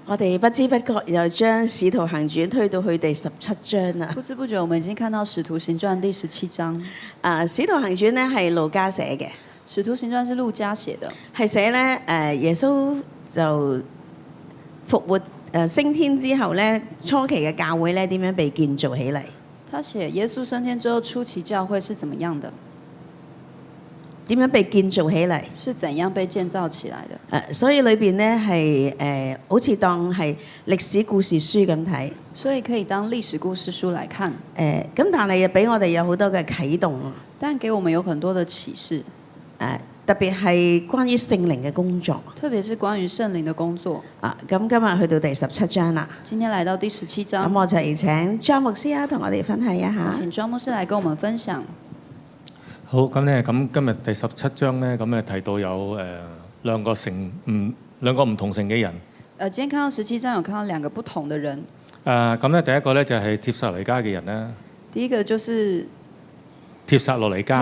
我哋不知不覺又將《使徒行傳》推到去第17章啦。不知不覺，我們已經看到《使徒行傳》第17章。《使徒行傳》咧係路加寫嘅，《使徒行傳》是路加寫的，係寫咧耶穌就復活升天之後咧，初期嘅教會咧點樣被建造起嚟？他寫耶穌升天之後初期教會是怎麼樣的？點樣被建造起嚟？是怎樣被建造起來的？所以裏邊咧係好似當係歷史故事書咁睇。所以可以當歷史故事書來看。咁但係又俾我哋有好多嘅啟動。但給我們有很多的啟示。特別係關於聖靈嘅工作。特別是關於聖靈的工作。咁今日去到第17章啦。今天來到第17章。咁我就嚟請莊牧師啊，同我哋分享一下。請莊牧師來跟我們分享。好，咁咧，咁今日第17章咧，咁提到有兩個唔同城嘅人。今天看到17章有看到兩個不同的人。咁咧，第一個咧就係帖撒羅尼迦嘅人啦。第一個就是帖撒羅尼迦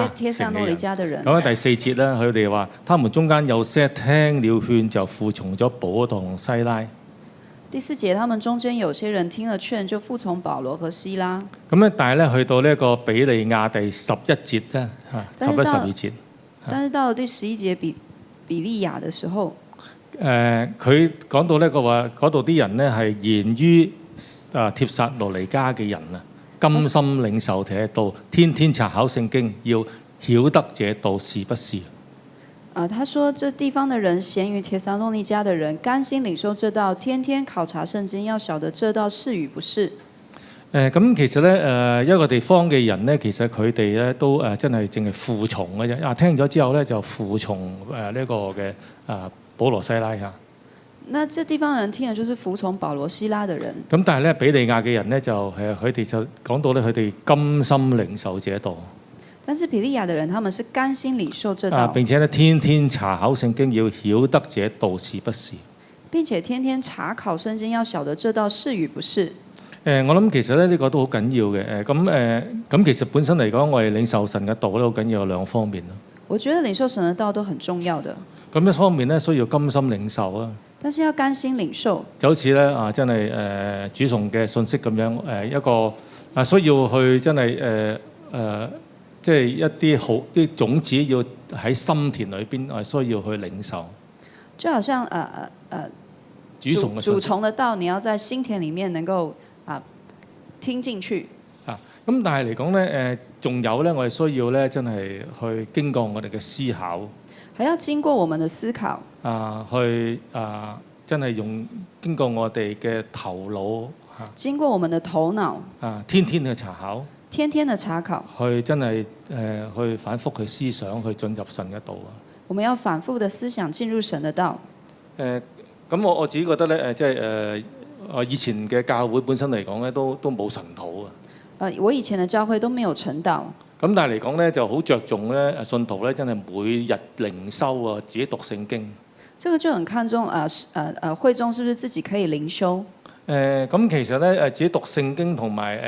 的人。咁喺第4節咧，佢哋話：他們中間有些聽了勸就服從咗保羅同西拉。第4節，他們中間有些人聽了勸就服從保羅和西拉。咁咧，但係咧去到呢一個比利亞第11節咧，11、12節。但是到了第11節比利亞的時候，佢講到呢個話，嗰度啲人咧係言於帖撒羅尼迦嘅人啊，甘心領受這道，天天查考聖經，要曉得這道是不是。他說這地方的人咸於帖撒羅尼迦的人，甘心領受這道，天天考察聖經，要曉得這道是與不是。咁其實咧一個地方嘅人咧，其實佢哋咧都真係淨係服從嘅啫。聽咗之後咧就服從呢個嘅保羅西拉嚇。那這地方人聽嘅就是服從保羅西拉的人。咁但係咧比利亞嘅人咧就佢哋就講到咧佢哋甘心領受這道。但是比利亞的人，他們是甘心領受這道，並且咧天天查考聖經，要曉得這道是不是。並且天天查考聖經，要曉得這道是與不是。我諗其實咧呢個都好緊要嘅。咁其實本身嚟講，我哋領受神嘅道咧好緊要有兩方面咯。我覺得領受神嘅道都很重要的。咁一方面咧需要甘心領受啊。但是要甘心領受。就好似咧真係主崇嘅信息咁樣一個需要去真係即係一啲好啲種子要喺心田裏邊需要去領受。就好像主從的道，你要在心田裡面能夠聽進去。咁但係嚟講咧仲有咧，我哋需要咧真係去經過我哋嘅思考。還要經過我們的思考。真係經過我哋嘅頭腦。經過我們的頭腦。天天去查考。天天的查考，去真係去反覆去思想，去進入神嘅道啊！我們要反覆的思想進入神的道。咁我自己覺得咧，即係以前嘅教會本身嚟講咧，都冇神土啊。我以前嘅教會都沒有神道。咁但係嚟講咧，就好着重咧，信徒咧真係每日靈修啊，自己讀聖經。這個就很看重會眾是不是自己可以靈修？咁其實咧自己讀聖經同埋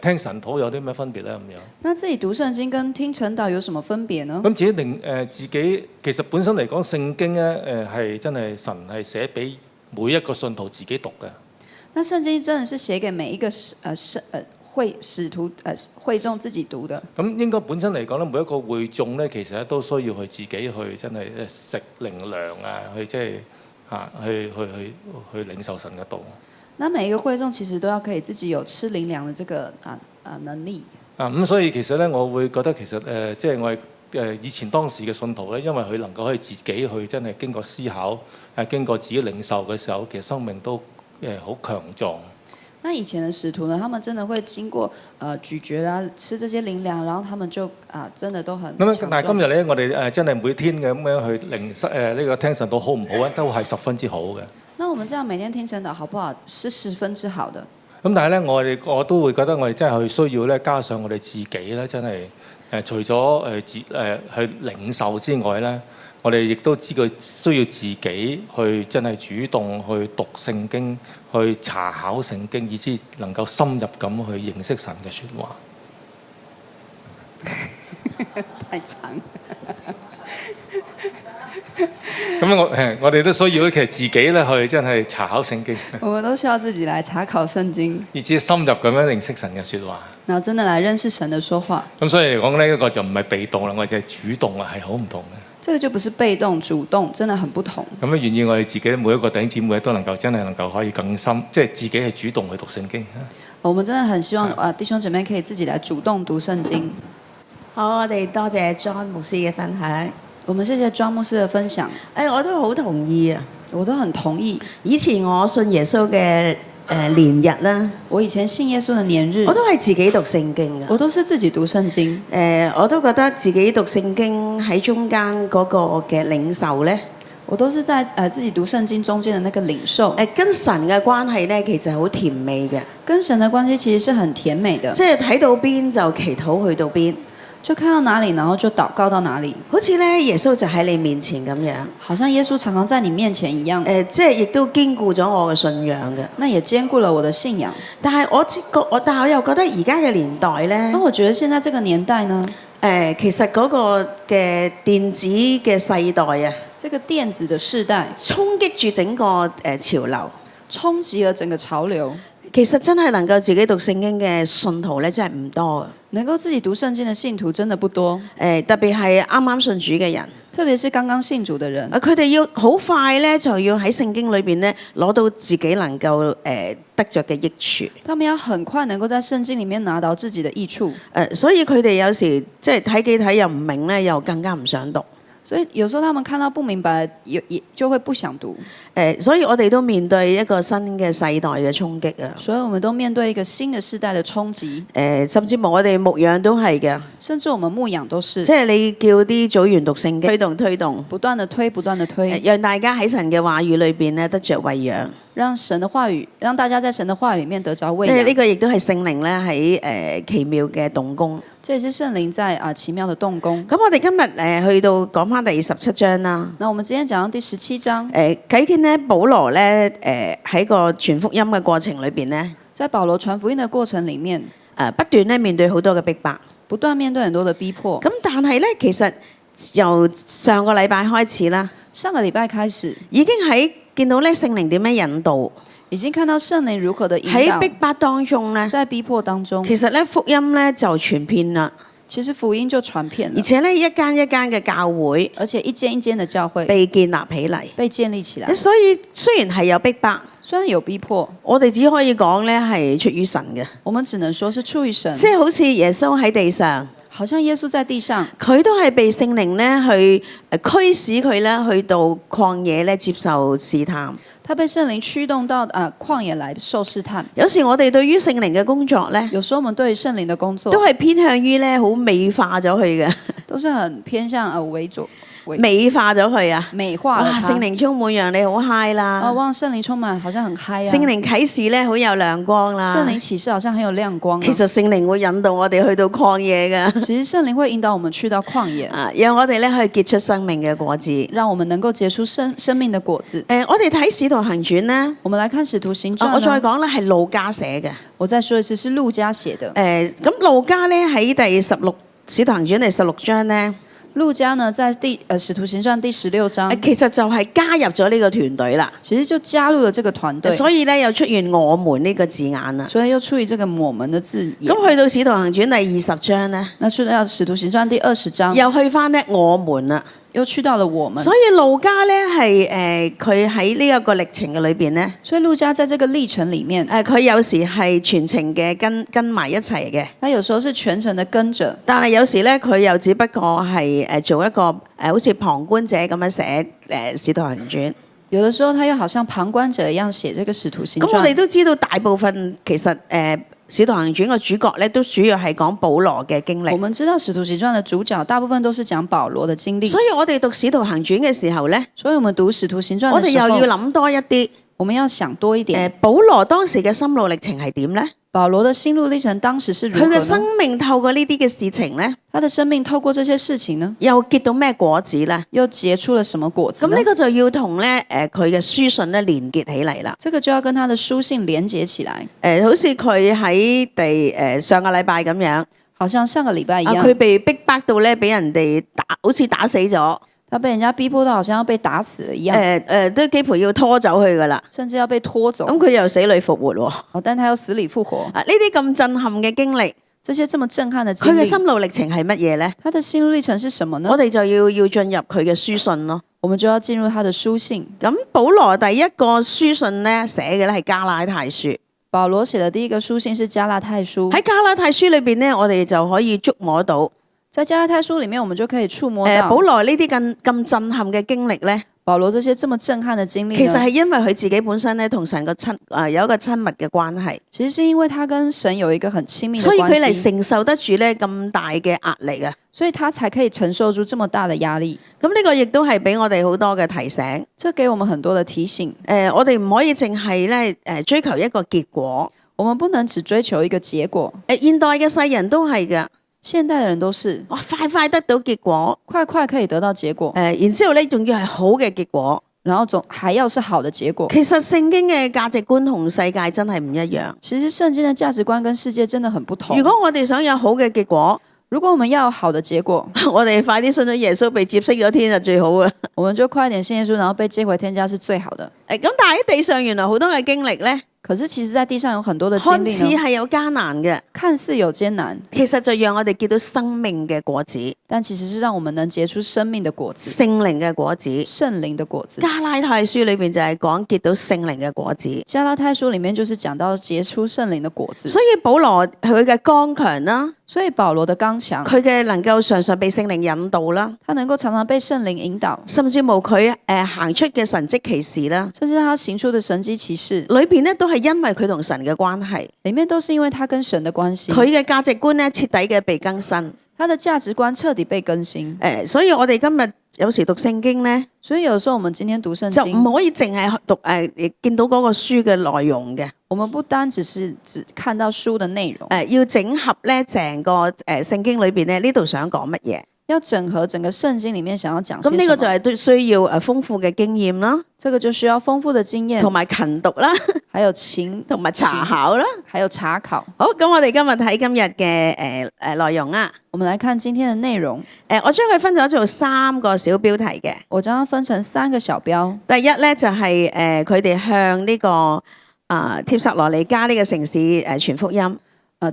聽神道有啲咩分別咧？咁樣。那自己讀聖經跟聽神道有什麼分別呢？咁自己其實本身嚟講，聖經咧係真係神係寫俾每一個信徒自己讀嘅。那聖經真的是寫給每一個會眾自己讀的。咁應該本身嚟講咧，每一個會眾咧，其實都需要去自己去真係食靈糧啊，去即係去領受神嘅道。那每一個會眾其實都要可以自己有吃靈糧的這個能力。咁所以其實咧，我會覺得其實即係我哋以前當時嘅信徒咧，因為佢能夠可以自己去真係經過思考，經過自己領受嘅時候，其實生命都好強壯。那以前的使徒呢，他們真的會經過咀嚼啦，吃這些靈糧，然後他們就真的都很強壯。咁但係今日咧，我哋真係每天嘅咁樣去呢個聽神道好唔好咧，都係十分之好嘅。那我們這樣每天聽神道好不好？是十分之好的。咁但係咧，我都會覺得我哋真係需要咧，加上我哋自己咧，真係除咗去領受之外咧，我哋亦都知佢需要自己去真係主動去讀聖經，去查考聖經，以至能夠深入咁去認識神嘅説話。太長。咁我哋都需要其實自己咧去真係查考聖經，我們都需要自己來查考聖經，以至深入咁樣認識神嘅説話。然後真的來認識神的說話。咁所以嚟講呢一個就唔係被動啦，我哋就係主動啦，係好唔同嘅。這個就不是被動，主動，真的很不同。咁願意我哋自己每一個弟兄姊妹都能夠真係能夠可以更深，即係自己係主動去讀聖經。我們真的很希望弟兄姊妹可以自己來主動讀聖經。好，我哋多謝莊牧師嘅分享。我們謝謝莊牧師的分享。我都好同意啊！我都很同意。以前我信耶穌嘅年日啦，我以前信耶穌的年日，我都係自己讀聖經嘅。我都是自己讀聖經。我都覺得自己讀聖經喺中間嗰個嘅領受呢，我都是在自己讀聖經中間的那個領受。跟神嘅關係呢，其實好甜美嘅。跟神的關係其實是很甜美的。即係睇到邊就祈禱去到邊。就看到哪裡，然後就禱告到哪裡。好似咧，耶穌就喺你面前咁樣。好像耶穌常常在你面前一樣。即係亦都堅固咗我嘅信仰嘅。那也堅固了我的信仰。但係我又覺得而家嘅年代咧。那我覺得現在這個年代呢？其實嗰個嘅電子嘅世代啊。這個電子的世代。衝擊住整個潮流。衝擊了整個潮流。其實真係能夠自己讀聖經嘅信徒咧，真係唔多嘅。能夠自己讀聖經嘅信徒真的不多。特別係啱啱信主嘅人，特別是剛剛信主嘅人，佢哋要好快咧，就要喺聖經裏邊咧攞到自己能夠得着嘅益處。他們要很快能夠在聖經裡面拿到自己的益處。所以佢哋有時即係睇幾睇又唔明咧，又更加唔想讀。所以有時候他們看到不明白，也就會不想讀。所以我哋都面對一個新嘅世代嘅衝擊啊！所以我們都面對一個新嘅世代嘅衝擊。甚至乎我哋牧養都係嘅。甚至我們牧養都是。即係你叫啲組員讀聖經，推動，不斷地推，不斷地推，讓大家喺神嘅話語裏邊咧得着餵養。讓神的話語，讓大家在神的話語裡面得着餵養。呢個亦都係聖靈咧喺奇妙嘅動工。這也是聖靈在奇妙的動工。咁我哋今日去到講返第17章啦。那我們今天講到第17章。幾天呢，保羅咧喺個傳福音嘅過程裏邊呢，在保羅傳福音嘅過程裡面，不斷咧面對好多嘅逼迫，不斷面對很多嘅逼迫。咁但係咧，其實由上個禮拜開始啦，上個禮拜開始已經喺見到咧聖靈點樣引導，已經看到聖靈如何的引導。喺逼迫當中咧，在逼迫當中，其實咧福音咧就傳遍啦。其實福音就傳遍了，而且咧一間一間嘅教會，而且一間一間嘅教會被建立起嚟，被建立起來。所以雖然係有逼迫，雖然有逼迫，我哋只可以講咧係出於神嘅。我們只能說是出於神。即係好似耶穌喺地上，好像耶穌在地上，佢都係被聖靈咧去驅使佢咧去到曠野咧接受試探。他被聖靈驅動到曠野來受試探。有時我哋對於聖靈嘅工作咧，有時候我們對於聖靈的工作都係偏向於咧好美化咗佢嘅，都是很偏向美化咗佢啊！美化了他。聖靈充滿讓你好嗨啦！哇，聖靈充滿好像很嗨啊！聖靈啟示咧好有亮光啦！聖靈啟示好像很有亮光。其實聖靈會引導我哋去到曠野㗎。其實聖靈會引導我們去到曠野，讓我哋咧去結出生命嘅果子，讓我們能夠結出生命的果子。我哋睇《使徒行傳》呢，我們來看《使徒行傳》。我再講咧係路加寫嘅。我再說一次，是路加寫的。咁路加咧喺第《使徒行傳》第16章咧。路加呢，在使徒行傳第16章，其實就係加入咗呢個團隊啦。其實就加入了這個團隊，所以咧又出現我們呢個字眼啦。所以又出現這個我們的字眼。咁去到使徒行傳第20章咧，那去到使徒行傳第20章，又去翻咧我們啦。又去到了我們。所以路加咧係佢喺呢一個歷程嘅裏邊咧，所以路加在這個歷程裡面，佢有時係全程嘅跟埋一齊嘅。他有時候是全程的跟着，但係有時咧佢又只不過係做一個好似旁觀者咁樣寫使徒行傳。有的時候他又好像旁觀者一樣寫這個使徒行傳。咁我哋都知道大部分其實使徒行傳嘅主角咧，都主要係講保羅嘅經歷。我們知道使徒行傳的主角大部分都是講保羅的經歷。所以我哋讀使徒行傳嘅時候咧，所以我們讀使徒行傳嘅時候，我哋又要諗多一啲。我們要想多一點。保羅當時嘅心路歷程係點咧？保羅的心路歷程當時是如何呢？佢嘅生命透過呢啲嘅事情咧，他的生命透過這些事情呢，又結到咩果子咧？又結出了什麼果子呢？咁呢個就要同咧佢嘅書信咧連結起嚟啦。這個就要跟他的書信連結起來。好似佢喺上個禮拜咁樣，好像上個禮拜一樣，佢被逼迫到咧俾人哋打，好似打死咗。他被人家逼迫到好像要被打死了一樣，都幾乎要拖走佢噶啦。甚至要被拖走。咁佢又死裏復活喎。但他又死裡復活。呢啲咁震撼嘅經歷，這些這麼震撼的經歷，佢嘅心路歷程係乜嘢呢？他的心路歷程是什麼呢？我哋就要進入佢嘅書信咯。我們就要進入他的書信。咁保羅第一個書信咧寫嘅咧係加拉太書。保羅寫的第一個書信是加拉太書。喺加拉太書裏邊咧，我哋就可以觸摸到。在加拉太書裡面，我們就可以觸摸到。保羅呢啲咁震撼嘅經歷咧，保羅這些這麼震撼的經歷，其實係因為佢自己本身咧同神個有一個親密嘅關係。其實是因為他跟神有一個很親密的關係，所以佢嚟承受得住咧咁大嘅壓力啊！所以他才可以承受住這麼大的壓力。咁呢個亦都係俾我哋好多嘅提醒。這給我們很多的提醒。我哋唔可以淨係咧追求一個結果。我們不能只追求一個結果。現代嘅世人都係㗎。現代的人都是快得到結果，快可以得到結果。然之後咧仲要係好嘅結果，然後還要是好的結果。其實聖經嘅價值觀同世界真係唔一樣。其實聖經的價值觀跟世界真的很不同。如果我哋想有好嘅結果，如果我們要有好的結果，我哋快啲信咗耶穌被接升咗天就最好啊！我們就快點信耶穌，然後被接回天家是最好的。咁但係喺地上原來好多嘅經歷咧。可是其實在地上有很多的經歷呢，看似係有艱難嘅，看似有艱難，其實就讓我哋結到生命嘅果子，但其實是讓我們能結出生命的果子，聖靈嘅果子，聖靈的果子。加拉太書裏邊就係講結到聖靈嘅果子。加拉太書裡面就是講到結出聖靈的果子。所以保羅佢嘅剛強啦，所以保羅的剛強，佢嘅能夠常常被聖靈引導啦，他能夠常常被聖靈引導，甚至無佢行出嘅神蹟奇事啦，甚至他行出的神蹟奇事裏邊咧都係因為佢同神嘅關係，裡面都是因為他跟神的關係，佢嘅價值觀咧徹底嘅被更新，他的價值觀徹底被更新。所以我哋今日有時讀聖經咧，所以有時候我們今天讀聖經就唔可以淨係讀見到嗰個書嘅內容嘅。我們不單只看到書的內容，要整合咧成個聖經裏邊咧呢度想講乜嘢？要整合整個聖經裡面想要講些什麼。咁呢個就係需要豐富嘅經驗啦，這個就需要豐富的經驗，同埋勤讀啦，還有同埋查考啦，還有查考。好，咁我哋今日睇今日嘅內容啦。我們來看今天的內容。我將佢分咗做3個小標題嘅。我將它分成3個小標。第一咧就係佢哋向呢個帖撒羅尼迦呢個城市傳福音。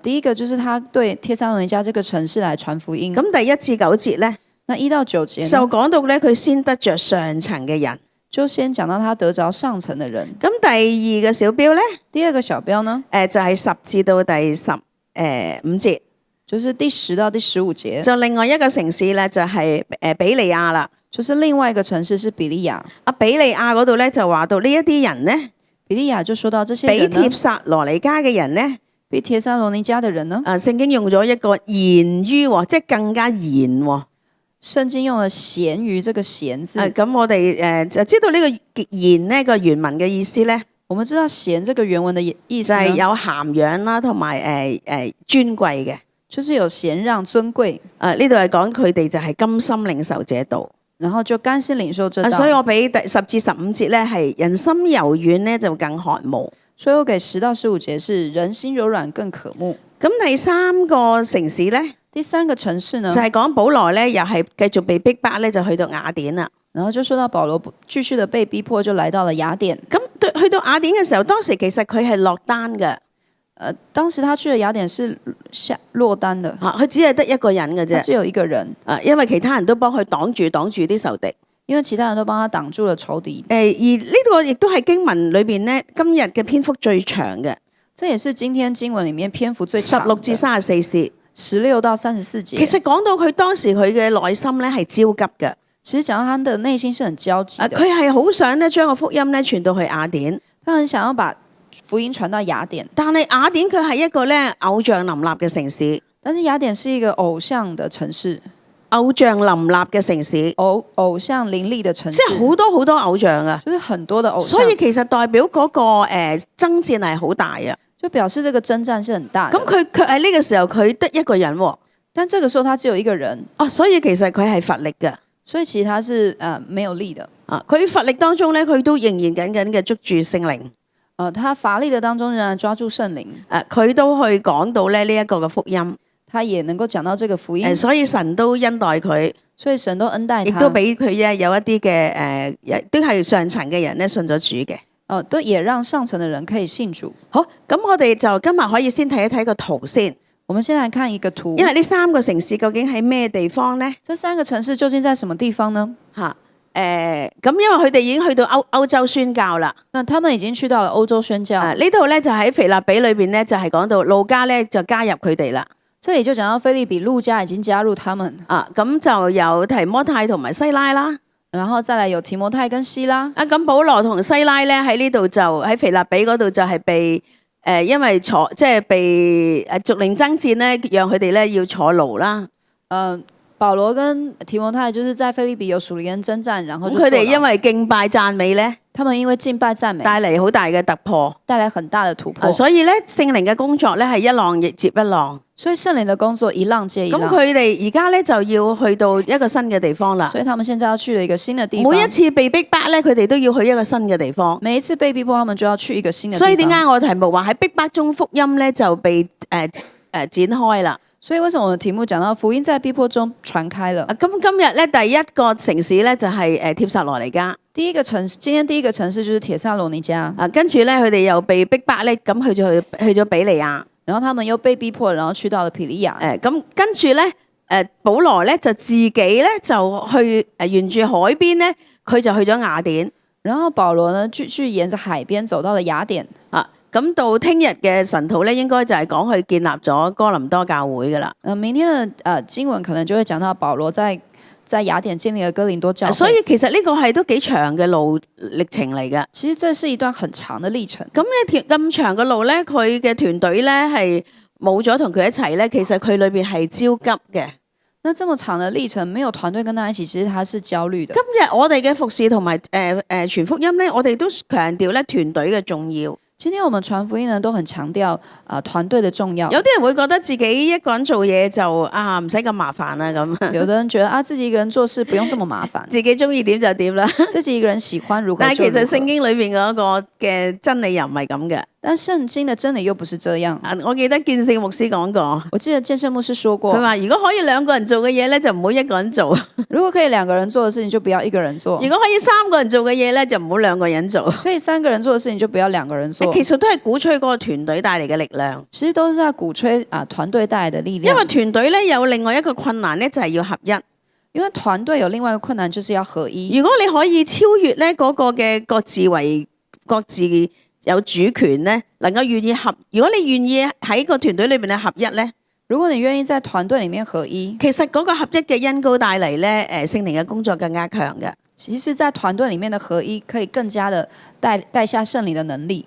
第一個就是他對帖撒羅尼迦這個城市來傳福音。咁第1至9節咧，那1到9節就講到咧佢先得着上層嘅人，就先講到他得着上層嘅人。咁第2個小標咧，第2個小標呢，就係10至到第15節，就是第10到第15節。就另外一個城市咧就係比利亞啦，就是另外一個城市是比利亞。比利亞嗰度咧就話到呢一啲人咧，比利亞就說到這些人呢，比帖撒羅尼迦嘅人咧。比帖撒羅尼迦的人呢？聖經用咗一個賢於，即係更加賢。聖經用了賢於這個賢字。咁我哋就知道呢個賢呢個原文嘅意思咧。我們知道賢這個原文嘅意思就係有涵養啦，同埋尊貴嘅。就是有賢讓尊貴。呢度係講佢哋就係甘心領受這道。然後就甘心領受這道。所以我俾第10至15節咧係人心柔軟咧就更渴慕。所以我給10到15節是人心柔軟更渴慕。咁第3個城市咧，第3個城市呢，就係講保羅咧，又係繼續被逼迫咧，就去到雅典啦。然後就說到保羅繼續的被逼迫，就來到了雅典。咁去到雅典嘅時候，當時其實佢係落單嘅。當時他去了雅典是落單的。佢只係得一個人嘅啫。只有一個人。因為其他人都幫佢擋住啲仇敵。因為其他人都幫他擋住了仇敵。而呢個亦都係經文裏邊咧，今日嘅篇幅最長嘅。這也是今天經文裡面篇幅最長。16至34節。16到34節。其實講到佢當時佢嘅內心咧係焦急嘅。其實講到他的內心是很焦急的。佢係好想咧將個福音咧傳到去雅典。他很想要把福音傳到雅典。但係雅典佢係一個咧偶像林立嘅城市。但是雅典是一個偶像的城市。偶像林立嘅城市，偶像林立嘅城市，即係好多好多偶像啊！就是很多的偶像，所以其實代表嗰個爭戰係好大啊！就表示這個征戰是很大。咁佢卻喺呢個時候佢得一個人喎，但這個時候他只有一個人。所以其實佢係乏力嘅。所以其實他是沒有力的。佢乏力當中咧，佢都仍然緊緊嘅捉住聖靈。他乏力的當中仍然抓住聖靈。佢都去講到咧呢一個嘅福音。他也能夠講到這個福音。所以神都恩待佢。所以神都恩待亦他，都俾佢咧有一啲嘅都係上層嘅人咧信咗主嘅。都也讓上層的人可以信主。好，咁我哋就今日可以先睇一睇個圖先，我們先來看一個圖，因為呢3個城市究竟喺咩地方呢？這3個城市究竟在什麼地方呢？咁因為佢哋已經去到歐洲宣教啦。那他們已經去到了歐洲宣教。呢度咧就喺腓立比裏邊咧就係講到路加咧就加入佢哋啦。這裡就講到腓立比路加已經加入他們。咁就有提摩太同埋西拉啦。然後再來有提摩太跟西拉。咁保羅同西拉咧喺呢度就喺腓立比嗰度就係被因為被屬靈爭戰咧，讓佢哋咧要坐牢啦。保羅跟提摩太就是在腓立比有屬靈爭戰，然後佢哋因為敬拜讚美咧，他們因為敬拜讚美帶嚟好大嘅突破，帶來很大的突破。所以咧聖靈嘅工作咧係一浪亦接一浪。所以聖靈的工作一浪接一浪。咁佢哋而家咧就要去到一個新嘅地方啦。所以他們現在要去了一個新的地方。每一次被逼迫咧，佢哋都要去一個新嘅地方。每一次被逼迫，他們就要去一個新的地方。所以點解我題目話喺逼迫中福音咧就被展開啦？所以為什麼我的題目講到福音在逼迫中傳開了？咁今日咧第一個城市咧就係帖撒羅尼迦。今天第一個城市就是帖撒羅尼迦。跟住咧佢哋又被逼迫咧，咁佢就去咗比利亞。然後他們又被逼迫，然後去到了庇利亞。咁跟住咧保羅咧就自己咧就去沿住海邊咧，佢就去咗雅典。然後保羅呢去沿着海邊走到了雅典。咁到聽日嘅神徒咧，應該就係講佢建立咗哥林多教會噶啦。明天的經文可能就會講到保羅在雅典建立了哥林多教會。所以其實呢個係都幾長嘅路歷程嚟㗎。其實這是一段很長的歷程。咁呢咁長嘅路咧，佢嘅團隊咧係冇咗同佢一齊咧，其實佢裏邊係焦急嘅。那這麼長的歷程，沒有團隊跟他一起，其實他是焦慮的。今日我哋嘅服侍同埋傳福音咧，我哋都強調咧團隊嘅重要。今天我們傳福音呢，都很強調團隊的重要。有啲人會覺得自己一個人做嘢就唔使咁麻煩啦咁。有的人覺得自己一個人做事不用這麼麻煩，自己中意點就點啦。自己一個人喜歡如何就如何。但係其實聖經裏邊嗰個嘅真理又唔係咁嘅。但聖經的真理又不是這樣。我記得建聖牧師講過，我記得建聖牧師說過，佢話如果可以2個人做嘅嘢咧，就唔好一個人做。如果可以2個人做的事情，就不要一個人做。如果可以3個人做嘅嘢咧，就唔好2個人做。可以3個人做的事情，就不要2個人做。其實都係鼓吹嗰個團隊帶嚟嘅力量。其實都是在鼓吹團隊帶來的力量。因為團隊咧有另外一個困難咧，就係要合一。因為團隊有另外一個困難，就是要合一。如果你可以超越咧嗰個嘅各自有主權咧，能夠願意如果你願意喺個團隊裏邊嘅合一咧，如果你願意在團隊裡面合一，其實嗰個合一嘅恩膏帶嚟咧，聖靈嘅工作更加強嘅。其實，在團隊裡面的合一，可以更加的帶下聖靈的能力。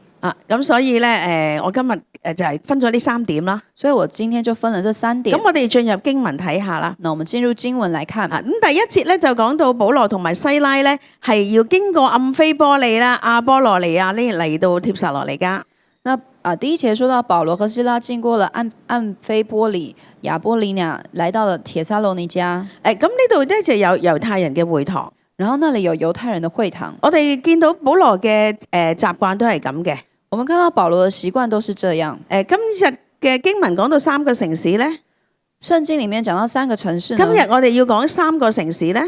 咁所以咧，我今日就係分咗呢3點啦。所以我今天就分了這3點。咁我哋進入經文睇下啦。那我們進入經文來看。咁第一節咧就講到保羅同埋西拉咧係要經過暗非波利啦、亞波羅尼亞呢嚟到帖撒羅尼迦。那第一節說到保羅和西拉經過了暗非波利、亞波利亞，來到了帖撒羅尼迦。咁呢度咧就有猶太人嘅會堂，然後那裡有猶太人的會堂。我哋見到保羅嘅習慣都係咁嘅。我們看到保羅的習慣都是這樣。今日嘅經文講到3個城市咧，聖經裡面講到3個城市呢。今日我哋要講3個城市咧。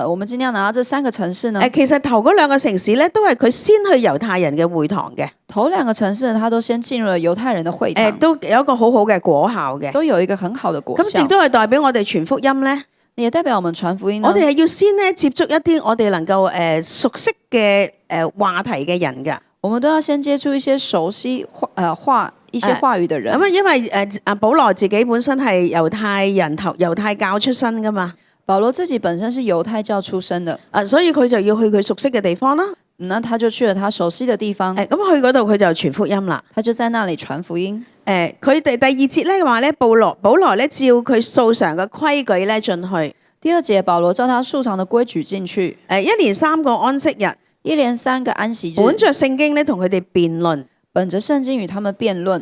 我們今天要拿到這3個城市呢？其實頭嗰2個城市咧，都係佢先去猶太人嘅會堂嘅。頭2個城市呢，他都先進入了猶太人的會堂。都有一個好好嘅果效嘅。都有一個很好的果效。咁亦都係代表我哋傳福音咧。也代表我們傳福音呢。我哋係要先咧接觸一啲我哋能夠熟悉嘅話題嘅人㗎。我們都要先接觸一些熟悉一些話語的人。咁因為保羅自己本身係猶太教出身㗎嘛。保羅自己本身是猶太教出身的，所以佢就要去佢熟悉嘅地方啦。那他就去了他熟悉的地方。咁去嗰度佢就傳福音啦。他就在那裡傳福音。佢哋第2節咧話咧，保羅咧照佢素常嘅規矩咧進去。第2節保羅照他素常的規矩進去。一連3個安息日。一連3個安息日。本着聖經咧同佢哋辯論。本着聖經與他們辯論。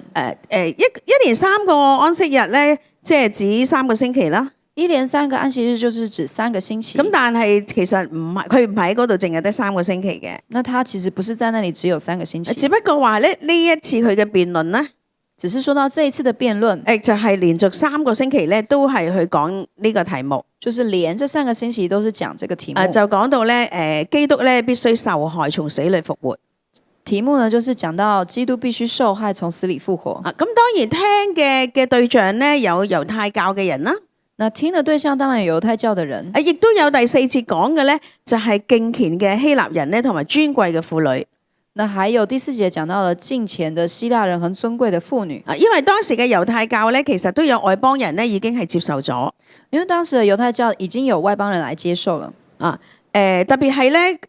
一連3個安息日咧，即係指3個星期啦。一連3個安息日就是指3個星期。咁但係其實佢唔喺嗰度，淨係得3個星期嘅。那他其實不是在那裡只有3個星期。只不過話咧呢一次佢嘅辯論咧，只是說到這一次的辯論，就係連續3個星期咧都係去講呢個題目，就是連這3個星期都是講這個題目。就講到咧基督咧必須受害從死裏復活。題目呢就是講到基督必須受害從死裏復活。咁當然聽嘅對象咧有猶太教嘅人啦。那聽的對象當然有猶太教的人。亦都有第4節講嘅咧就係敬虔嘅希臘人咧同埋尊貴嘅婦女。那還有第4節講到了敬虔的希臘人和尊貴的婦女。因為當時嘅猶太教咧其實都有外邦人咧已經係接受咗。因為當時嘅猶太教已經有外邦人來接受了。特別係咧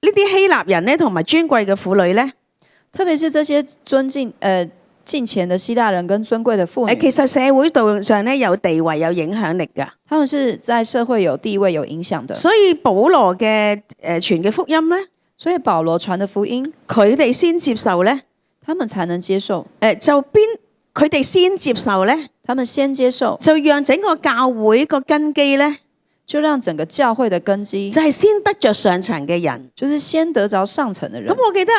呢啲希臘人咧同埋尊貴嘅婦女咧，特別是這些敬虔的希臘人跟尊貴的婦女，其實社會度上咧有地位有影響力㗎。他們是在社會有地位有影響的。所以保羅嘅傳嘅福音咧，所以保羅傳的福音，佢哋先接受咧，他們才能接受。佢哋先接受咧，他們先接受，就讓整個教會個根基咧，就讓整個教會的根基就係先得着上層嘅人，就是先得着上層的人。咁我記得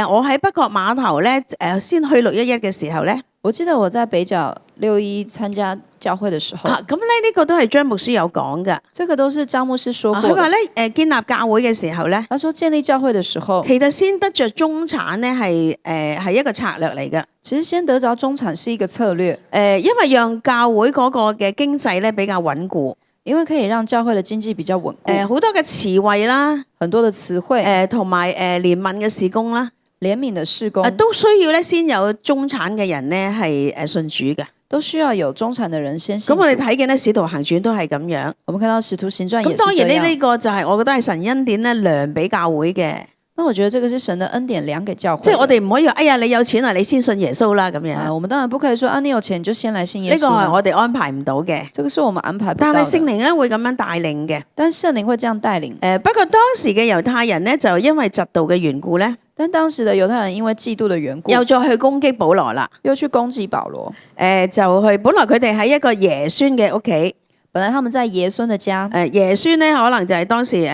我喺北角碼頭咧先去611嘅時候咧，我記得我在北角611參加教會的時候，咁咧呢個都係張牧師有講㗎。這個都是張牧師說過的。佢話咧建立教會嘅時候咧，他說建立教會的時候，其實先得着中產咧係一個策略嚟㗎。其實先得着中產是一個策略，因為讓教會嗰個嘅經濟咧比較穩固。因為可以讓教會的經濟比較穩固。好多嘅詞彙啦，很多的詞彙，同埋憐憫嘅事工啦，憐憫的事工，都需要咧先有中產嘅人咧係信主嘅，都需要有中產的人先信主。咁我哋睇見咧《使徒行傳》都係咁樣。我們看到《使徒行傳》也是這樣。咁當然呢個就係我覺得係神恩典咧量俾教會嘅。那我覺得這個是神的恩典量給教會。即係我哋唔可以話，哎呀你有錢啊，你先信耶穌啦咁樣。我們當然不可以說啊，你有錢你就先來信耶穌。呢個係我哋安排唔到嘅。這個是我們安排不到的。但係聖靈咧會咁樣帶領嘅。但聖靈會這樣帶領。不過當時嘅猶太人咧就因為嫉妒嘅緣故咧，但當時的猶太人因為嫉妒的緣故，又再去攻擊保羅啦，又去攻擊保羅。就去本來佢哋喺一個爺孫嘅屋企。本來他們在爺孫的家。爺孫咧可能就係當時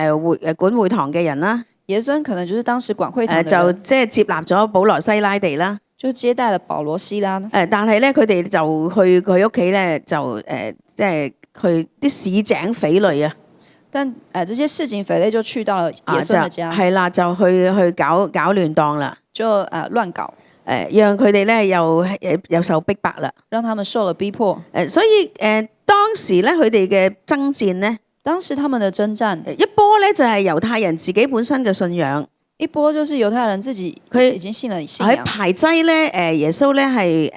管會堂嘅人啦。爺孫可能就是當時管會堂的人。就即係接納咗保羅西拉地啦。就接待了保羅西拉。但係咧佢哋就去佢屋企咧就即係去啲市井匪類啊。但這些市井匪類就去到了爺孫的家。係啦，就去搞亂檔啦。就亂搞。讓佢哋咧又受逼迫啦。讓他們受了逼迫。所以當時咧佢哋嘅爭戰咧。當時他們的征戰，一波咧就係猶太人自己本身嘅信仰，一波就是猶太人自己佢已經信了信仰。喺排擠咧耶穌咧係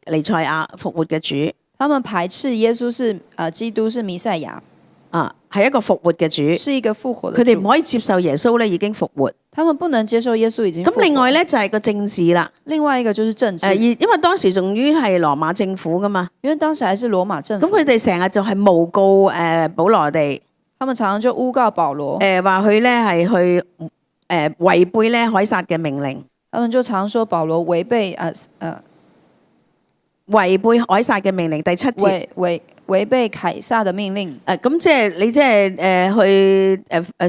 彌賽亞復活嘅主，他們排斥耶穌是基督是彌賽亞，係一個復活嘅主，是一個復活的主。佢哋唔可以接受耶穌咧已經復活，他們不能接受耶穌已經復活。咁另外咧就係個政治啦，另外一個就是政治，因為當時仲於係羅馬政府噶嘛，因為當時還是羅馬政府，咁佢哋成日就係誣告保羅哋，他們常常就誣告保羅，話佢咧係去違背咧凱撒嘅命令，他們就常說保羅違背違背凱撒嘅命令。第7節違背凱撒的命令。咁即係你即係去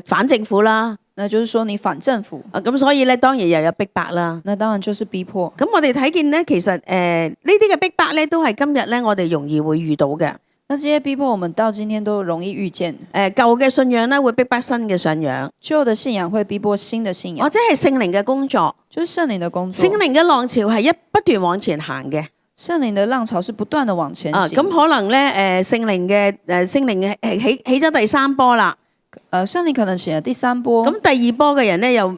反政府啦。那就是說你反政府。咁所以咧當然又有逼迫啦。那當然就是逼迫。咁我哋睇見咧，其實呢啲嘅逼迫咧都係今日咧我哋容易會遇到嘅。那這些逼迫我們到今天都容易遇見。舊嘅信仰咧會逼迫新嘅信仰，舊的信仰會逼迫新的信仰，或者係聖靈嘅工作，就是聖靈的工作。聖靈嘅浪潮係不斷往前行嘅。聖靈的浪潮是不斷的往前行。咁可能咧聖靈起咗第3波啦。聖靈可能起了第3波。咁第2波嘅人咧又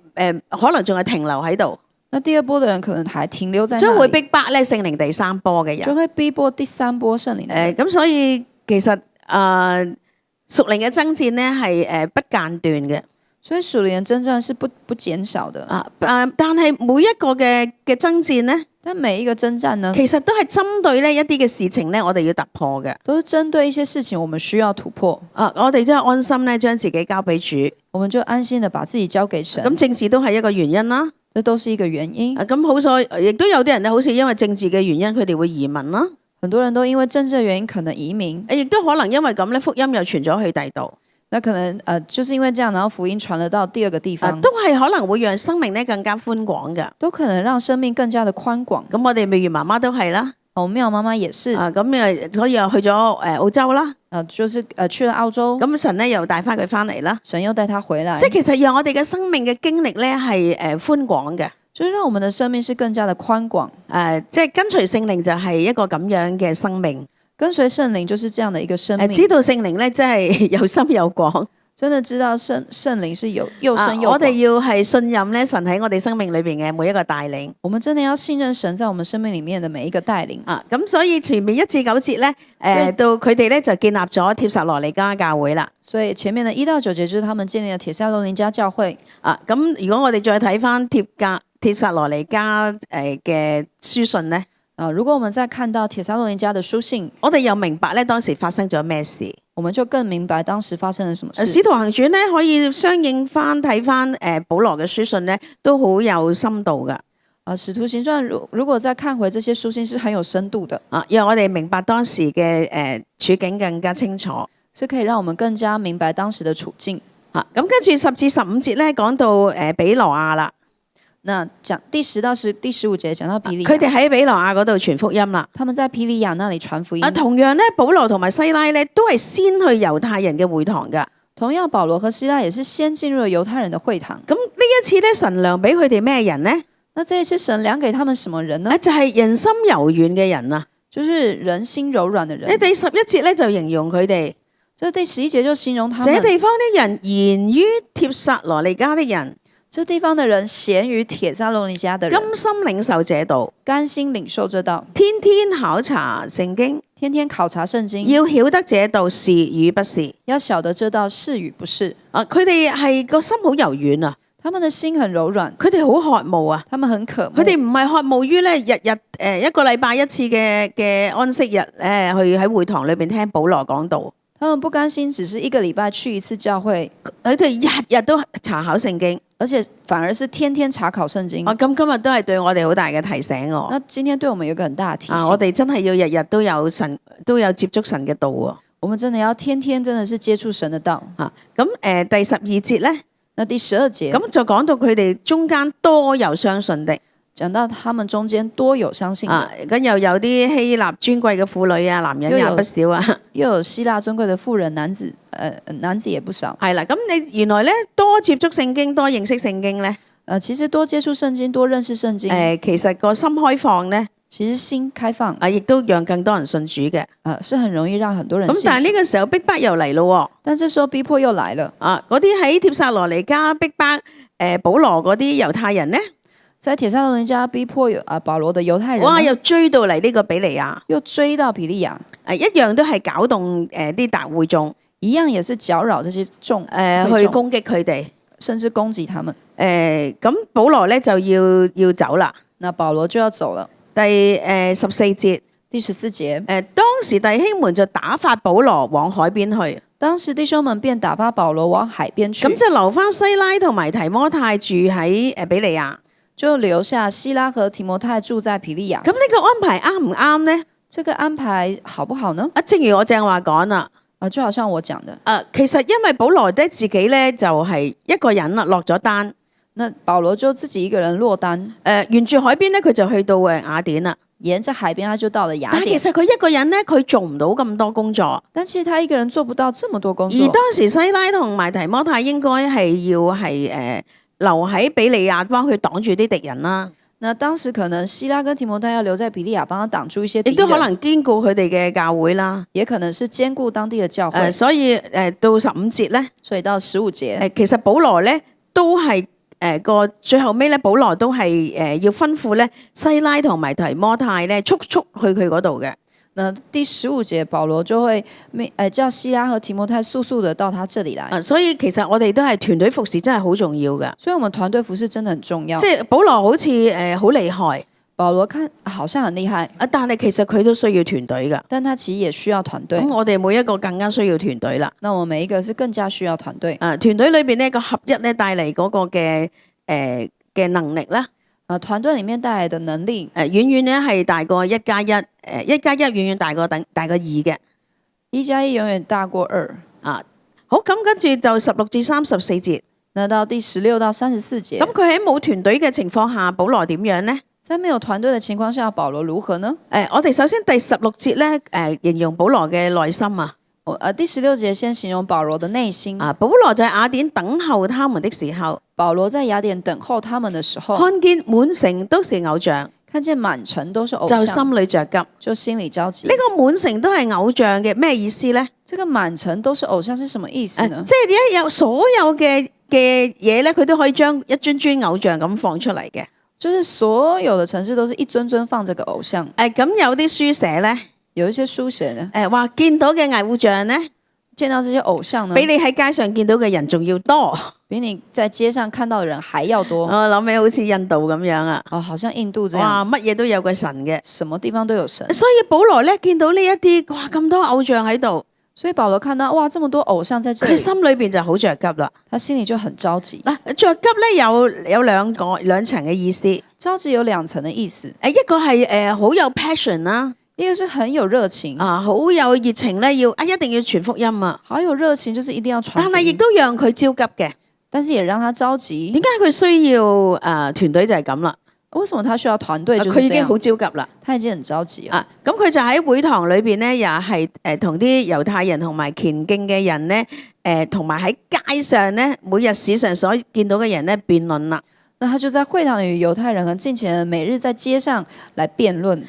可能仲係停留喺度。那第2波的人可能還停留在那裡，將會逼迫咧聖靈第3波嘅人，就會逼迫第3波聖靈。咁所以其實屬靈嘅爭戰咧係不間斷嘅。所以屬靈嘅爭戰是不減少的。但係每一個嘅爭戰咧，但每一個爭戰呢，其實都係針對呢一啲嘅事情咧，我哋要突破嘅。都是針對一些事情，我們需要突破。我哋真係安心咧，將自己交俾主。我們就安心的把自己交給神。咁政治都係一個原因啦。這都是一個原因。咁好在，亦都有啲人咧，好似因為政治嘅原因，佢哋會移民啦。很多人都因為政治嘅原因可能移民，亦都可能因為咁咧，福音又傳咗去第度。那可能就是因為這樣，然後福音傳了到第二個地方，都係可能會讓生命咧更加寬廣嘅。都可能讓生命更加的寬廣。咁我哋美如媽媽都係啦。我妙媽媽也是。咁所以又去咗澳洲啦。就是去了澳洲。咁神咧又帶翻佢翻嚟啦。神又帶他回來。即係其實讓我哋嘅生命嘅經歷咧係寬廣嘅。就是讓我們的生命是更加的寬廣。即係跟隨聖靈就係一個咁樣嘅生命。跟隨聖靈就是這樣的一個生命。知道聖靈咧真係有深有廣。真的知道聖靈是又深又廣。我哋要係信任咧神喺我哋生命裏邊嘅每一個帶領。我們真的要信任神在我們生命裏面的每一個帶領。咁所以前面1至9節咧，到佢哋咧就建立咗帖撒羅尼迦教會啦。所以前面的1到9節就是他們建立了帖撒羅尼迦教會。咁如果我哋再睇翻帖撒羅尼迦嘅書信咧，如果我們再看到帖撒羅尼迦的書信，我哋又明白咧當時發生咗咩事，我們就更明白當時發生了什麼事。使徒行傳咧可以相應翻睇翻保羅嘅書信咧，都好有深度噶。使徒行傳如果再看回這些書信是很有深度的。讓我哋明白當時嘅處境更加清楚，是可以讓我們更加明白當時的處境。咁跟住10至15節咧講到比羅亞啦。那講第10到第15節講到庇利亞，佢哋喺比羅亞嗰度傳福音啦。他們在庇利亞那裡傳福音。同樣咧，保羅同埋西拉咧都係先去猶太人嘅會堂噶。同樣，保羅和西拉也是先進入了猶太人的會堂。咁呢一次咧，神量俾佢哋咩人呢？那這一次神量給他們什麼人呢？就係人心柔軟嘅人啊，就是人心柔軟的人。第11節咧就形容佢哋。這第11節就形容他們。這地方的人賢於帖撒羅尼迦的人。這地方的人賢於帖撒羅尼迦的人，甘心領受這道，甘心領受這道，天天考察聖經，天天考察聖經，要曉得這道是與不是，要曉得這道是與不是。佢哋係個心好柔軟啊，他們的心很柔軟，佢哋好渴慕啊，他們很渴慕，佢哋唔係渴慕於咧日一個禮拜一次嘅安息日去喺會堂裏邊聽保羅講道。他們不甘心只是一個禮拜去一次教會，佢哋日日都查考聖經，而且反而是天天查考聖經。咁今日都係對我哋好大嘅提醒。那今天對我們有一個很大的提醒。我哋真係要日日都有接觸神嘅道喎。我們真的要天天真的是接觸神的道。咁第12節咧，那第12節咁就講到佢哋中間多有相信的。講到他們中間多有相信的，咁又有啲希臘尊貴嘅婦女啊，男人也不少啊。又有希臘尊貴的婦人，男子也不少。係啦，咁你原來咧多接觸聖經，多認識聖經咧。其實多接觸聖經，多認識聖經。其實個心開放咧，其實心開放亦都讓更多人信主嘅。是很容易讓很多人信主。咁但係呢個時候逼迫又嚟咯。但這時候逼迫又來了。嗰啲喺帖撒羅尼迦逼迫保羅嗰啲猶太人咧。在帖撒羅尼迦逼迫保羅的猶太人，哇！又追到嚟呢個比利亞，又追到庇利亞，一樣都係攪動啲大會眾，一樣也是攪擾這些眾去攻擊佢哋，甚至攻擊他們。咁保羅咧就要走啦。那保羅就要走了。第14節，第14節，當時弟兄們就打發保羅往海邊去。當時弟兄們便打發保羅往海邊去。咁就留翻西拉同埋提摩太住喺比利亞。就留下希拉和提摩太住在庇利亞。咁呢個安排啱唔啱呢？這個安排好不好呢？正如我正話講啦，就好像我講的。其實因為保羅咧自己咧就係一個人啦，落咗單。那保羅就自己一個人落單。沿住海邊咧，佢就去到雅典啦。沿着海邊，他就到了雅典。但其實佢一個人咧，佢做唔到咁多工作。但其實他一個人做不到這麼多工作。而當時西拉同埋提摩太應該係要留喺比利亞幫佢擋住啲敵人啦。那當時可能希拉跟提摩太要留在比利亞，幫他擋住一些敵人，亦都可能兼顧佢哋嘅教會啦。也可能是兼顧當地嘅教會。所以到15節咧，所以到15節，其實保羅咧都係最後尾咧，保羅都係要吩咐咧西拉同埋提摩太咧速速去佢嗰度嘅。那第15節，保羅就會叫希拉和提摩太速速的到他這裡來。所以其實我哋都係團隊服侍，真係好重要㗎。所以我們團隊服侍真的很重要。即係保羅好似好厲害，保羅看好像很厲害，但係其實佢都需要團隊㗎。但他其實也需要團隊。咁我哋每一個更加需要團隊啦。那我們每一個是更加需要團隊。團隊裏邊呢個合一咧帶嚟嗰個嘅能力啦。團隊裡面帶來的能力，遠遠咧係大過1+1，1+1遠遠大過2嘅。1+1永遠大過2。好，咁跟住就16至34節。那到第16到34節，咁佢喺冇團隊嘅情況下，保羅點樣呢？在沒有團隊的情況下，保羅如何呢？我哋首先第16節咧，形容保羅嘅內心啊。第16節先形容保羅的內心。保羅在雅典等候他們的時候，保羅在雅典等候他們的時候，看見滿城都是偶像，看見滿城都是偶像，就心裏着急，就心裏着急。呢個滿城都係偶像嘅咩意思呢？這個滿城都是偶像是什麼意思呢？即係一有所有嘅嘢咧，佢都可以將一尊尊偶像咁放出嚟嘅。就是所有的城市都是一尊尊放這個偶像。咁有啲書寫咧，有一些書寫呢，話見到嘅偶像咧，見到這些偶像呢，比你喺街上見到嘅人仲要多，比你在街上看到的人還要多。我諗起好似印度咁樣啊，好像印度這樣，哇，乜嘢都有個神嘅，什麼地方都有神。所以保羅咧見到呢一啲，哇，咁多偶像喺度，所以保羅看到哇，這麼多偶像在這裡，佢心裏邊就好着急啦。他心裡就很着急。嗱，着急咧有兩層嘅意思，着急有兩層嘅意思。一個係好有 passion 啦。一個是很有熱情好有熱情咧，一定要傳福音啊！好有熱情，就是一定要傳福音。但係亦都讓佢焦急嘅，但是也讓他着急。點解佢需要團隊就係咁啦？為什麼他需要團隊？佢已經好焦急啦，他已經很着急啊！咁佢就喺會堂裏邊咧，又係同啲猶太人同埋虔敬嘅人咧，同埋喺街上咧，每日市上所見到嘅人咧辯論啦。那他就在會堂裏與猶太人和敬虔人每日在街上來辯論。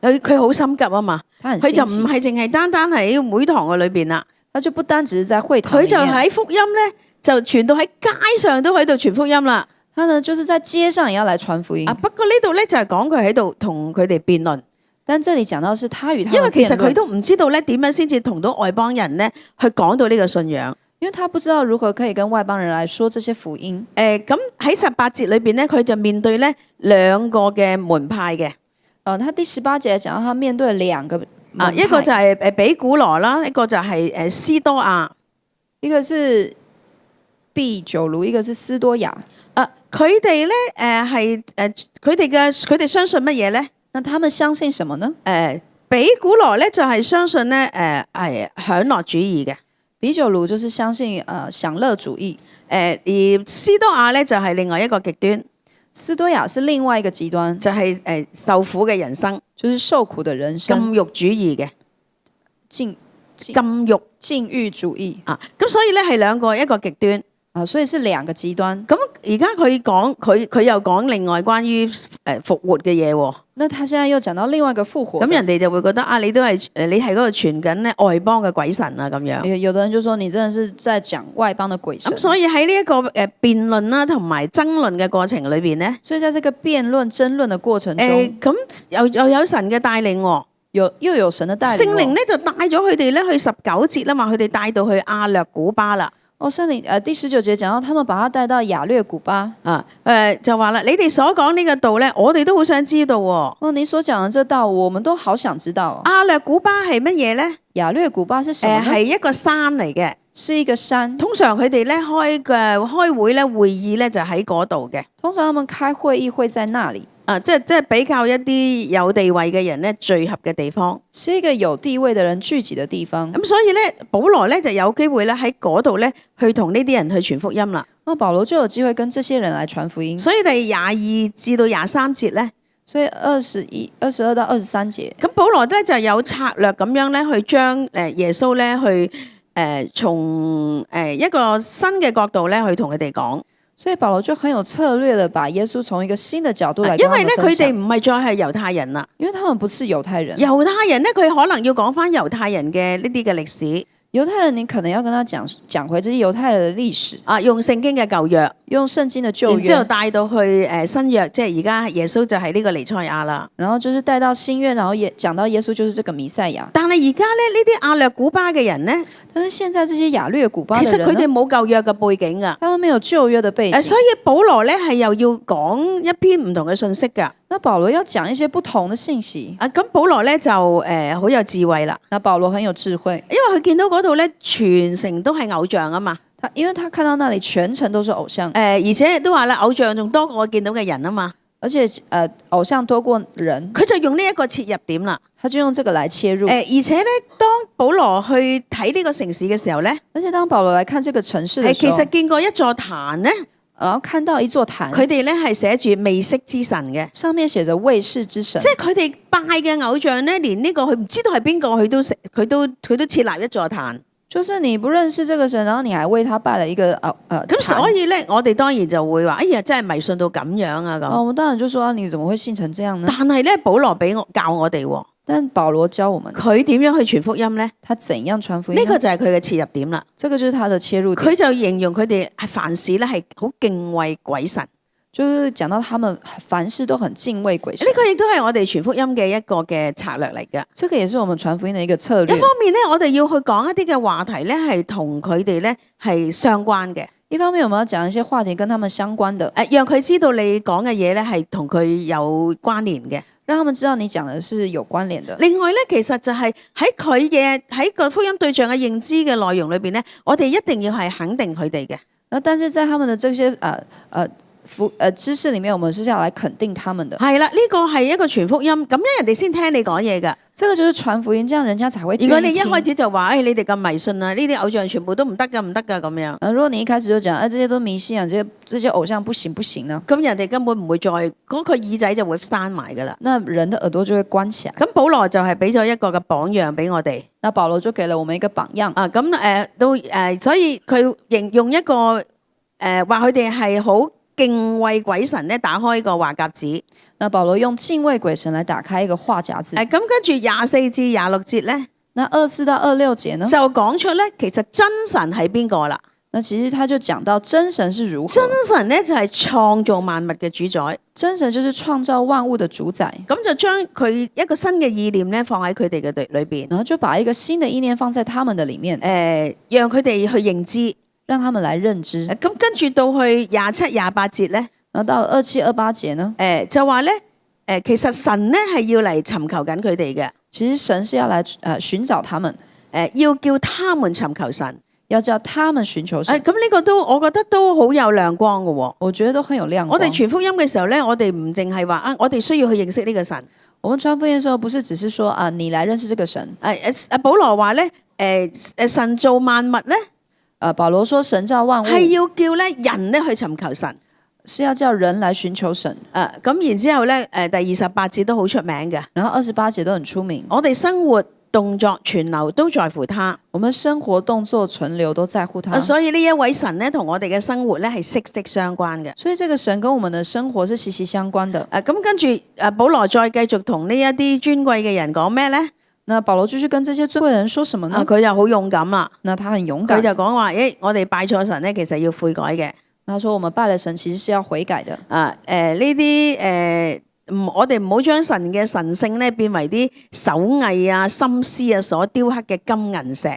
佢好心急啊嘛，佢就唔係淨係單喺會堂嘅裏邊啦，他就不單只是在會堂，佢就喺福音咧就傳到喺街上都喺度傳福音啦。他呢就是在街上也要來傳福音。不過呢度咧就係講佢喺度同佢哋辯論，但這裡講到是他與他們辯論，因為其實佢都唔知道咧點樣先至同到外邦人咧去講到呢個信仰。因為他不知道如何可以跟外邦人來說這些福音。咁喺18節裏邊咧，佢就面對咧兩個嘅門派嘅。他第18節講到他面對兩個門派，一個就係比古羅啦，一個就係斯多亞。一個是畢久盧，一個是斯多亞。佢哋咧佢哋相信乜嘢咧？那他們相信什麼呢？比古羅咧就係相信咧係享樂主義嘅。畢久盧就是相信享樂主義，而斯多亞咧就係另外一個極端。斯多亞是另外一個極端，就係受苦嘅人生，就是受苦的人生，禁欲主義嘅禁欲主義咁所以咧係兩個一個極端所以是兩個極端。咁而家佢又講另外關於復活嘅嘢喎。那他現在又講到另外一個復活，咁人哋就會覺得你都係你係嗰度傳緊咧外邦嘅鬼神啊咁樣。有的人就說你真的是在講外邦嘅鬼神。咁所以喺呢一個辯論啦同埋爭論嘅過程裏邊咧，所以在這個辯論爭論嘅過程中，咁又有神嘅帶領喎，又有神嘅帶領，聖靈咧就帶咗佢哋咧去19節啦嘛，佢哋帶到去亞略古巴啦。聖靈第19節講到，他們把他帶到亞略古巴就話啦，你哋所講呢個道咧，我哋都好想知道喎。你所講嘅這道，我們都好想知道。亞略古巴係乜嘢咧？亞略古巴是什麼呢？係一個山嚟嘅，是一個山。通常佢哋咧開會咧會議咧就喺嗰度嘅。通常他們開會議會在那裡。即係比較一啲有地位嘅人咧聚合嘅地方，是一個有地位嘅人聚集嘅地方。咁所以咧，保羅咧就有機會咧喺嗰度咧去同呢啲人去傳福音啦。那保羅就有機會跟這些人來傳福音。所以第22至到23節咧，所以22到23節，咁保羅咧就有策略咁樣咧去將耶穌咧去從一個新嘅角度咧去同佢哋講。所以保羅就很有策略的把耶穌從一個新的角度來，因為咧佢哋唔係再係猶太人啦，因為他們不是猶太人。猶太人咧佢可能要講翻猶太人嘅呢啲嘅歷史。猶太人你可能要跟他講回這些猶太人的歷史用聖經嘅舊約，用聖經的舊約，然之後帶到去新約，即係而家耶穌就係呢個彌賽亞啦。然後就是帶到新約，然後也講到耶穌就是這個彌賽亞。但係而家咧呢啲亞略古巴嘅人咧，但是現在這些亞略古巴的人，其實佢哋冇舊約嘅背景噶，他們沒有舊約的背景，所以保羅咧係又要講一篇唔同嘅信息噶。那保羅要講一些不同的信息。咁保羅咧就好有智慧啦。那保羅很有智慧，因為佢見到嗰度咧全城都係偶像啊嘛。因為他看到那裡全程都是偶像，而且都話啦，偶像仲多過我見到嘅人啊嘛。而且偶像多過人，佢就用呢一個切入點啦。他就用這個來切入。而且咧，當保羅去睇呢個城市嘅時候咧，而且當保羅來看這個城市嘅時候，其實見過一座壇咧，然後看到一座壇，佢哋咧係寫住未識之神嘅，上面寫着未識之神，即係佢哋拜嘅偶像咧，連呢個佢唔知道係邊個，佢都設立一座壇。就是你不認識這個神，然後你還為他拜了一個咁所以咧，我哋當然就會話：哎呀，真係迷信到咁樣啊！咁，我們當然就說你怎麼會信成這樣呢？但係咧，保羅俾我教我哋喎。但保羅教我們，佢點樣去傳福音呢？他怎樣傳福音？呢個就係佢嘅切入點啦。這個就是他的切入點。佢就形容佢哋係凡事咧係好敬畏鬼神，就是講到他們凡事都很敬畏鬼神。呢個亦都係我哋傳福音嘅一個嘅策略嚟嘅。這個也是我們傳福音的一個策略。一方面咧，我哋要去講一啲嘅話題咧，係同佢哋咧係相關嘅。一方面，我們要講一些話題跟他們相關的，讓佢知道你講嘅嘢咧係同佢有關聯嘅。讓他們知道你講的是有關聯的。另外咧，其實就係喺個福音對象嘅認知嘅內容裏邊咧，我哋一定要係肯定佢哋嘅。但是在他們的這些知識裡面，我們是要來肯定他們的。係啦，呢個係一個傳福音，咁樣人哋先聽你講嘢㗎。這個就是傳福音，這樣人家才會聽。如果你一開始就話，你哋咁迷信啊，呢啲偶像全部都唔得㗎，唔得㗎咁樣。如果你一開始就講，這些都迷信啊，這些偶像不行不行呢？咁人哋根本唔會再嗰個耳仔就會閂埋㗎啦。那人的耳朵就會關起來。咁保羅就係俾咗一個嘅榜樣俾我哋。那保羅就給了我們一個榜樣。所以佢用一個話佢哋係好敬畏鬼神咧，打開個話匣子。那保羅用敬畏鬼神來打開一個話匣子。咁跟住24至26節咧，那24到26節呢，就講出咧，其實真神係邊個啦？那其實他就講到真神是如何。真神咧就係創造萬物嘅主宰。真神就是創造萬物的主宰。咁就將佢一個新嘅意念咧放喺佢哋嘅裏邊，然後就把一個新的意念放在他們的裡面，讓佢哋去認知。讓他們來認知。咁跟住到去27、28節咧，然後到了27、28節呢，就話咧，其實神咧係要嚟尋求緊佢哋嘅。其實神是要來尋找他們，要叫他們尋求神，要叫他們尋求神。咁呢個都我覺得都好有亮光嘅喎。我覺得都很有亮光。我哋傳福音嘅時候咧，我哋唔淨係話我哋需要去認識呢個神。我們傳福音嘅時候，不是只是說你來認識這個神。保羅話咧，神造萬物咧。保羅說神造萬物係要叫咧人咧去尋求神，是要叫人來尋求神。咁然之後咧，第28節都好出名嘅。然後28節都很出名。我哋生活動作存留都在乎他。我們生活動作存留都在乎他。所以呢一位神咧同我哋嘅生活咧係息息相關嘅。所以這個神跟我們的生活是息息相關的。咁跟住保羅再繼續同呢一啲尊貴嘅人講咩咧？那保羅繼續跟這些尊貴人說什麼呢？佢就好勇敢啦。那他很勇敢。佢就講話：我哋拜錯神咧，其實要悔改嘅。他說：我們拜了神，其實是要悔改的。呢啲我哋唔好將神嘅神性咧變為啲手藝啊、心思啊所雕刻嘅金銀石。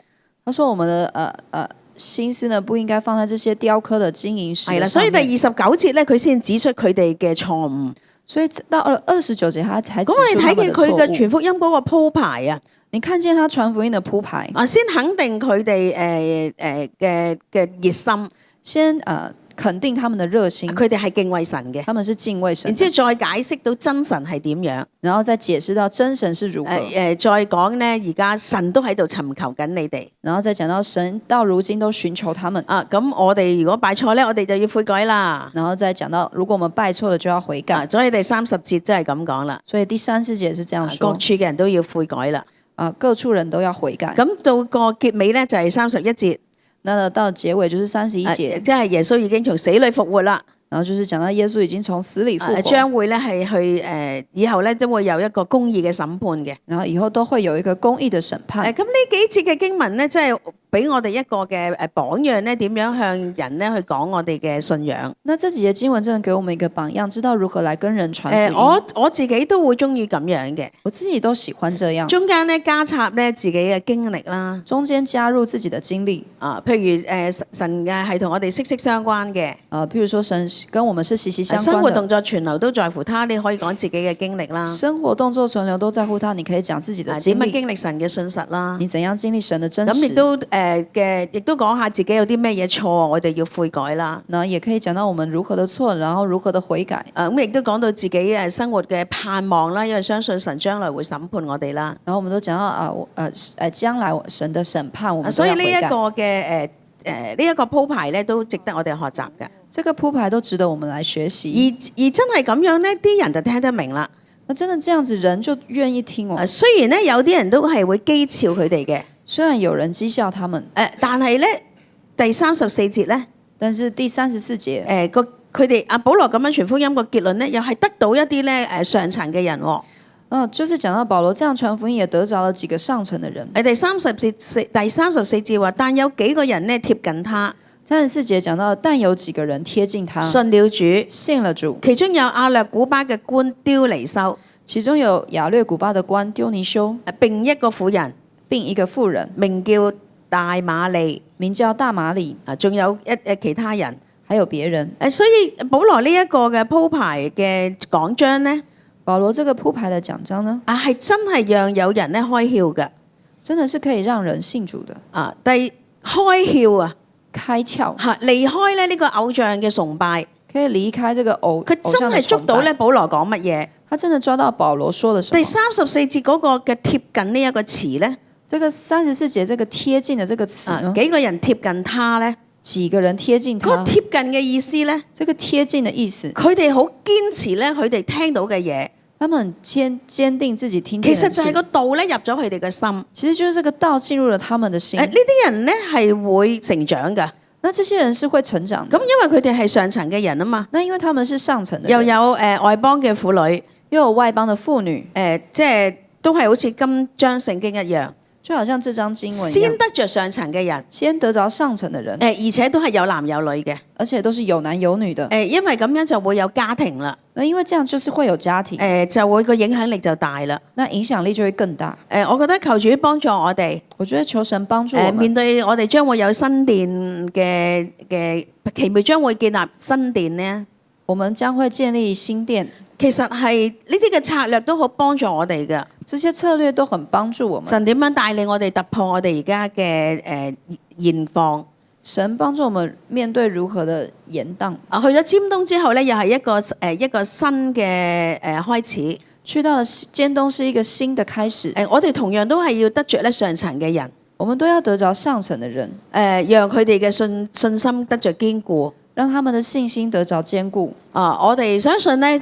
他說：我們的心思呢，不應該放在這些雕刻的金銀石。係啦，所以第29節咧，佢先指出佢哋嘅錯誤。所以到了29節，他才指出咁我哋睇見佢嘅全傳福音嗰個鋪排啊，你看見他傳福音的鋪排先肯定佢哋嘅熱心，先肯定他們的熱心，佢哋係敬畏神嘅，他們是敬畏神，然之後再解釋到真神係點樣，然後再解釋到真神是如何，再講咧而家神都喺度尋求緊你哋，然後再講到神到如今都尋求他們。咁我哋如果拜錯咧，我哋就要悔改啦。然後再講到如果我們拜錯了就要悔改。所以第30節真係咁講啦。所以第30節是這樣說，各處嘅人都要悔改啦。各處人都要悔改。咁到個結尾咧就係31節。那到結尾就是31節，即係耶穌已經從死裏復活啦。然後就是講到耶穌已經從死裏復活，將會咧係去以後咧都會有一個公義嘅審判嘅。然後以後都會有一個公義嘅審判。咁呢幾節嘅經文咧，即係俾我哋一個嘅榜樣咧，點樣向人咧去講我哋嘅信仰。那這幾節經文真係給我們一個榜樣，知道如何來跟人傳福音。我自己都會中意咁樣嘅，我自己都喜歡這樣。中間咧加插咧自己嘅經歷啦，中間加入自己的經歷。譬如神嘅係同我哋息息相關嘅。譬如說神跟我們是息息相關的。生活動作存留都在乎他，你可以講自己嘅經歷啦。生活動作存留都在乎他，你可以講自己的經歷。點樣經歷神嘅信實啦？你怎樣經歷神的真實？咁亦都亦都講下自己有啲咩嘢錯，我哋要悔改啦。那也可以講到我們如何的錯，然後如何的悔改。咁亦都講到自己生活嘅盼望啦，因為相信神將來會審判我哋啦。然後我們都講到將來神的審判，我們都所以要悔改。呢一個嘅呢一個鋪排咧，都值得我哋學習嘅。這個鋪排都值得我們來學習。而真係咁樣呢，啲人就聽得明啦。那真的這樣子，人就願意聽我。雖然呢，有啲人都係會譏誚佢哋嘅，雖然有人譏笑他們，但係呢，第34節呢，但是第34節，佢哋阿保羅咁樣傳福音個結論呢，又係得到一啲咧上層嘅人喎。就是講到保羅這樣傳福音，也得着了幾個上層的人。第34節話，但有幾個人呢貼近他。34節講到，但有幾個人貼近他，信了主，信了主。其中有亞略古巴嘅官丟尼修，其中有亞略古巴的官丟尼修，並一個婦人，並一個婦人，名叫大馬利，名叫大馬利。仲有其他人，還有別人。所以保羅呢一個嘅鋪排嘅講章呢，保羅這個鋪排的講章呢，係真係讓有人咧開竅嘅，真的是可以讓人信主的。開竅啊！開竅嚇，離開咧呢個偶像嘅崇拜，可以離開這個佢真係捉到咧保羅講乜嘢？他真的抓到保羅說了什麼？第34節嗰個嘅貼近呢一個詞咧，這個34節這個貼近的這個詞呢，幾個人貼近他咧？幾個人貼近他？嗰個貼近嘅意思咧？這個貼近的意思，佢哋好堅持咧，佢哋聽到嘅嘢。他們堅定自己聽見。其實就係個道咧入咗佢哋嘅心。其實就是這個道進入了他們的心。呢啲人咧係會成長㗎。那這些人是會成長的。咁因為佢哋係上層嘅人啊嘛。那因為他們是上層的。又有外邦嘅婦女，又有外邦的婦女。即係都係好似今章聖經一樣。就好像這張經文一樣，先得着上層嘅人，先得着上層的人，而且都係有男有女嘅，而且都是有男有女的。因為咁樣就會有家庭啦。那因為這樣就是會有家庭，就會個影響力就大啦。那影響力就會更大。我覺得求主幫助我哋，我覺得求神幫助我們。面對我哋將會有新殿嘅奇妙將會建立新殿呢，我們將會建立新殿。其實係呢啲嘅策略都好幫助我哋嘅。這些策略都很幫助我們。神點樣帶領我哋突破我哋而家嘅現況？神幫助我們面對如何的延宕。去咗尖東之後咧，又係一個新嘅開始。去到了尖東是一個新的開始。我哋同樣都係要得着咧上層嘅人。我們都要得着上層的人。讓佢哋嘅信心得着堅固。讓他們的信心得着堅固。我哋相信咧，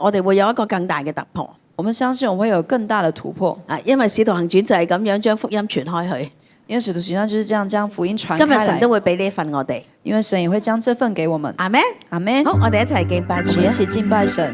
我哋會有一個更大嘅突破。我們相信我們會有更大的突破。因為使徒行傳就係咁樣將福音傳開去。因為使徒行傳就是這樣將福音傳開來。今日神都會俾呢份我哋。因為神也會將這份給我們。阿們，阿們。好，我哋一齊敬拜主。我們一起敬拜神。